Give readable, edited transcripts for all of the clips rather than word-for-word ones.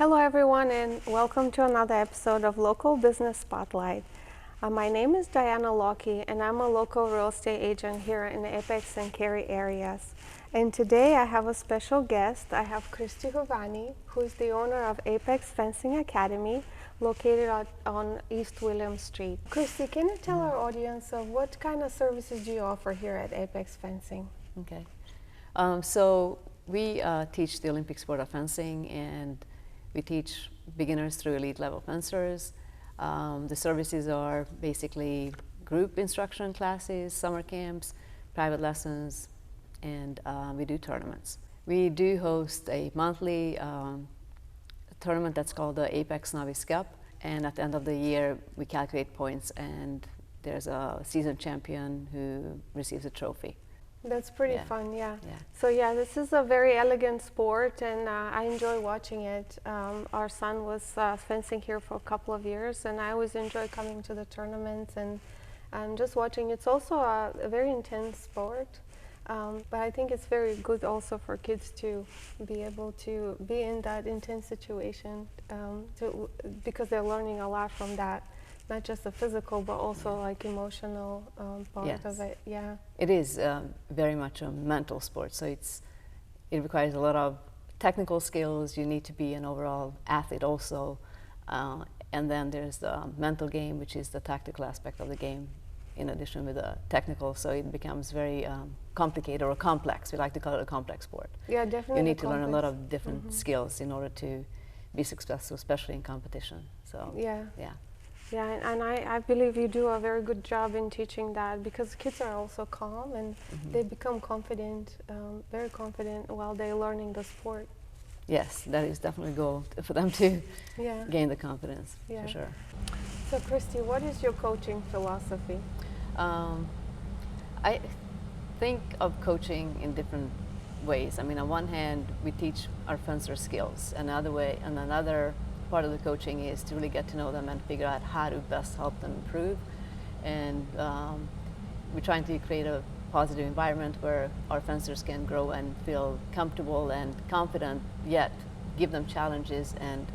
Hello everyone and welcome to another episode of Local Business Spotlight. My name is Diana Lockie and I'm a local real estate agent here in the Apex and Cary areas. And today I have a special guest. I have Kriszti Hovanyi, who is the owner of Apex Fencing Academy, located on East William Street. Kriszti, can you tell our audience what kind of services do you offer here at Apex Fencing? Okay. So we teach the Olympic sport of fencing, and we teach beginners through elite level fencers. The services are basically group instruction classes, summer camps, private lessons, and we do tournaments. We do host a monthly tournament that's called the Apex Novice Cup, and at the end of the year we calculate points, and there's a season champion who receives a trophy. That's pretty fun, yeah. So yeah, this is a very elegant sport, and I enjoy watching it. Our son was fencing here for a couple of years, and I always enjoy coming to the tournaments and just watching. It's also a very intense sport, but I think it's very good also for kids to be able to be in that intense situation because they're learning a lot from that. Not just the physical, but also like emotional part of it. Yeah, it is very much a mental sport. So it requires a lot of technical skills. You need to be an overall athlete also, and then there's the mental game, which is the tactical aspect of the game, in addition with the technical. So it becomes very complicated or complex. We like to call it a complex sport. Yeah, definitely. You need to learn a lot of different skills in order to be successful, especially in competition. So yeah. Yeah, and I believe you do a very good job in teaching that, because kids are also calm and they become confident, very confident while they're learning the sport. Yes, that is definitely a goal for them to gain the confidence, for sure. So Kriszti, what is your coaching philosophy? I think of coaching in different ways. I mean, on one hand, we teach our fencer skills. Another part of the coaching is to really get to know them and figure out how to best help them improve. And we're trying to create a positive environment where our fencers can grow and feel comfortable and confident, yet give them challenges and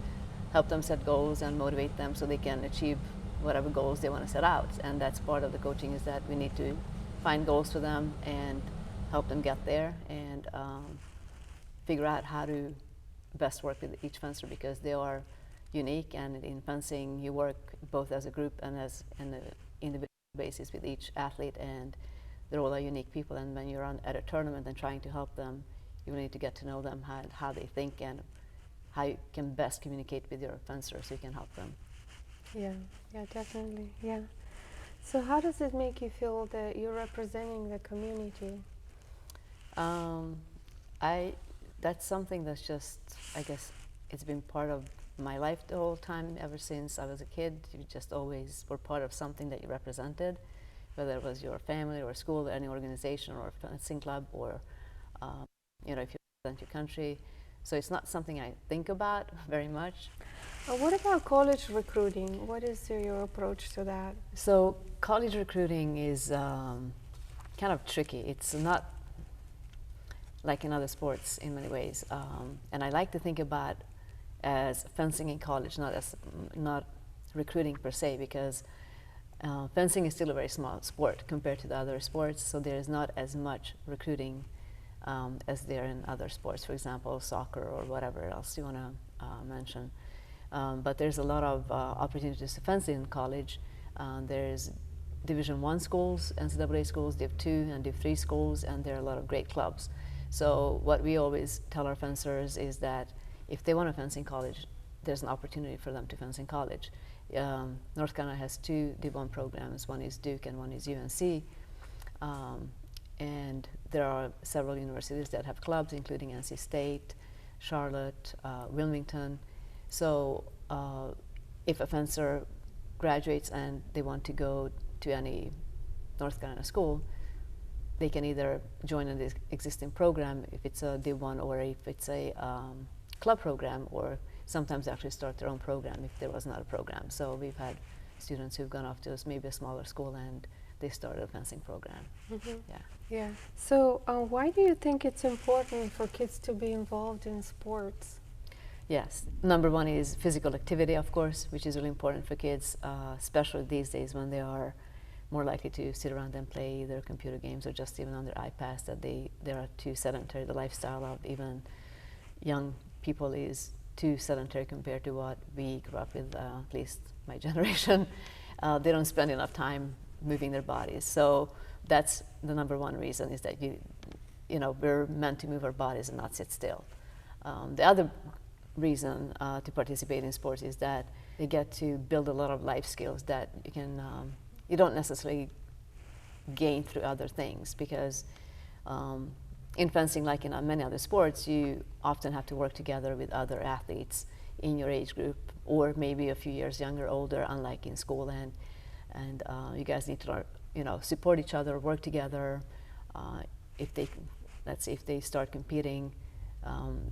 help them set goals and motivate them so they can achieve whatever goals they want to set out. And that's part of the coaching, is that we need to find goals for them and help them get there, and figure out how to best work with each fencer, because they are unique, and in fencing you work both as a group and as an individual basis with each athlete, and they're all unique people. And when you're at a tournament and trying to help them, you need to get to know them, how they think, and how you can best communicate with your fencer so you can help them. Yeah, definitely, yeah. So how does it make you feel that you're representing the community? That's something that's just, I guess, it's been part of my life the whole time. Ever since I was a kid, you just always were part of something that you represented, whether it was your family or school or any organization or a fencing club, or if you represent your country. So it's not something I think about very much. What about college recruiting? What is your approach to that? So college recruiting is kind of tricky. It's not like in other sports in many ways, and I like to think about as fencing in college, not recruiting per se, because fencing is still a very small sport compared to the other sports, so there is not as much recruiting as there in other sports, for example, soccer or whatever else you want to mention. But there's a lot of opportunities to fence in college. There's Division I schools, NCAA schools, Div 2 and Div 3 schools, and there are a lot of great clubs. So what we always tell our fencers is that if they want to fence in college, there's an opportunity for them to fence in college. North Carolina has 2 Div 1 programs. One is Duke and one is UNC. And there are several universities that have clubs, including NC State, Charlotte, Wilmington. So if a fencer graduates and they want to go to any North Carolina school, they can either join an existing program if it's a Div 1, or if it's a club program, or sometimes actually start their own program if there was not a program. So we've had students who've gone off to maybe a smaller school and they started a fencing program. Yeah. So why do you think it's important for kids to be involved in sports? Yes. Number one is physical activity, of course, which is really important for kids, especially these days when they are more likely to sit around and play their computer games or just even on their iPads, that they are too sedentary. The lifestyle of even young people is too sedentary compared to what we grew up with, at least my generation. They don't spend enough time moving their bodies. So that's the number one reason, is that we're meant to move our bodies and not sit still. The other reason to participate in sports is that they get to build a lot of life skills that you don't necessarily gain through other things, because in fencing, like in many other sports, you often have to work together with other athletes in your age group, or maybe a few years younger, older, unlike in school, and you guys need to learn, support each other, work together. Let's say if they start competing,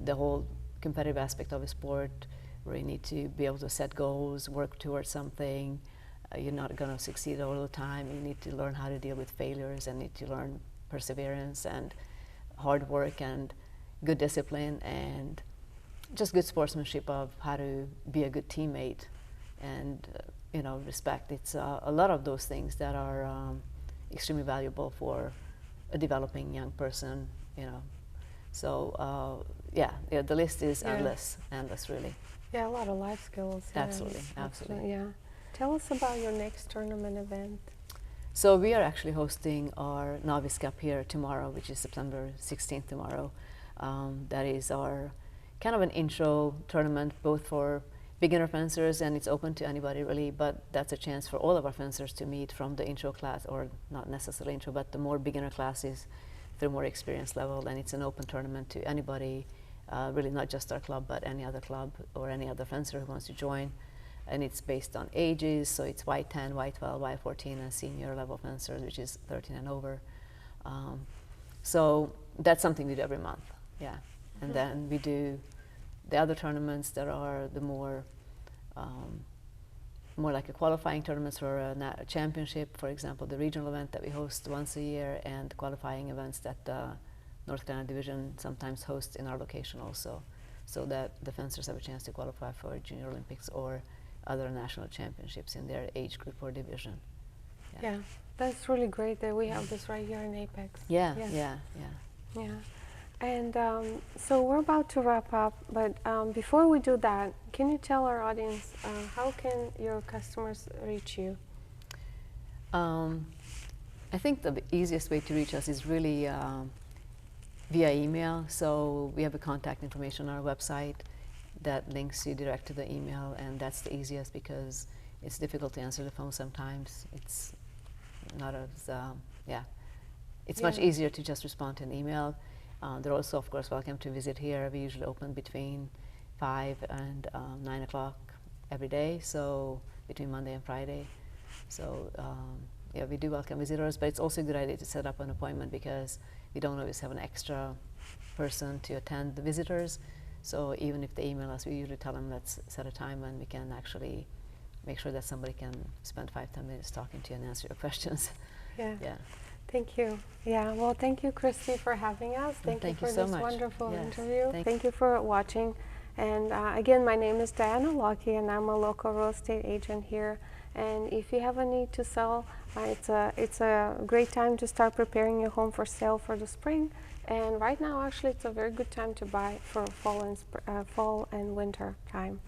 the whole competitive aspect of a sport, where you need to be able to set goals, work towards something. You're not going to succeed all the time. You need to learn how to deal with failures, and need to learn perseverance and hard work and good discipline and just good sportsmanship of how to be a good teammate and respect. It's a lot of those things that are extremely valuable for a developing young person. So the list is endless really. Yeah, a lot of life skills. Absolutely. Yeah. Tell us about your next tournament event. So we are actually hosting our Novice Cup here tomorrow, which is September 16th tomorrow. That is our kind of an intro tournament, both for beginner fencers, and it's open to anybody really, but that's a chance for all of our fencers to meet from the intro class, or not necessarily intro, but the more beginner classes through more experience level, and it's an open tournament to anybody, really not just our club, but any other club or any other fencer who wants to join. And it's based on ages, so it's Y10, Y12, Y14, and senior level fencers, which is 13 and over. So that's something we do every month, yeah. And then we do the other tournaments that are the more like a qualifying tournaments for a championship, for example, the regional event that we host once a year, and qualifying events that the North Carolina Division sometimes hosts in our location also, so that the fencers have a chance to qualify for Junior Olympics or other national championships in their age group or division. Yeah, that's really great that we have this right here in Apex. Yeah. And so we're about to wrap up, but before we do that, can you tell our audience how can your customers reach you? I think the easiest way to reach us is really via email. So we have a contact information on our website that links you direct to the email, and that's the easiest because it's difficult to answer the phone sometimes. It's not as, it's much easier to just respond to an email. They're also, of course, welcome to visit here. We usually open between 5 and 9 o'clock every day, so between Monday and Friday. So we do welcome visitors, but it's also a good idea to set up an appointment because we don't always have an extra person to attend the visitors. So even if they email us, we usually tell them, let's set a time and we can actually make sure that somebody can spend 5-10 minutes talking to you and answer your questions. Yeah. Thank you. Yeah, well, thank you, Kriszti, for having us. Thank you for so this much. wonderful Yes. interview. Thank you for watching. And again, my name is Diana Lockie, and I'm a local real estate agent here. And if you have a need to sell, it's a great time to start preparing your home for sale for the spring. And right now, actually, it's a very good time to buy for fall and winter time.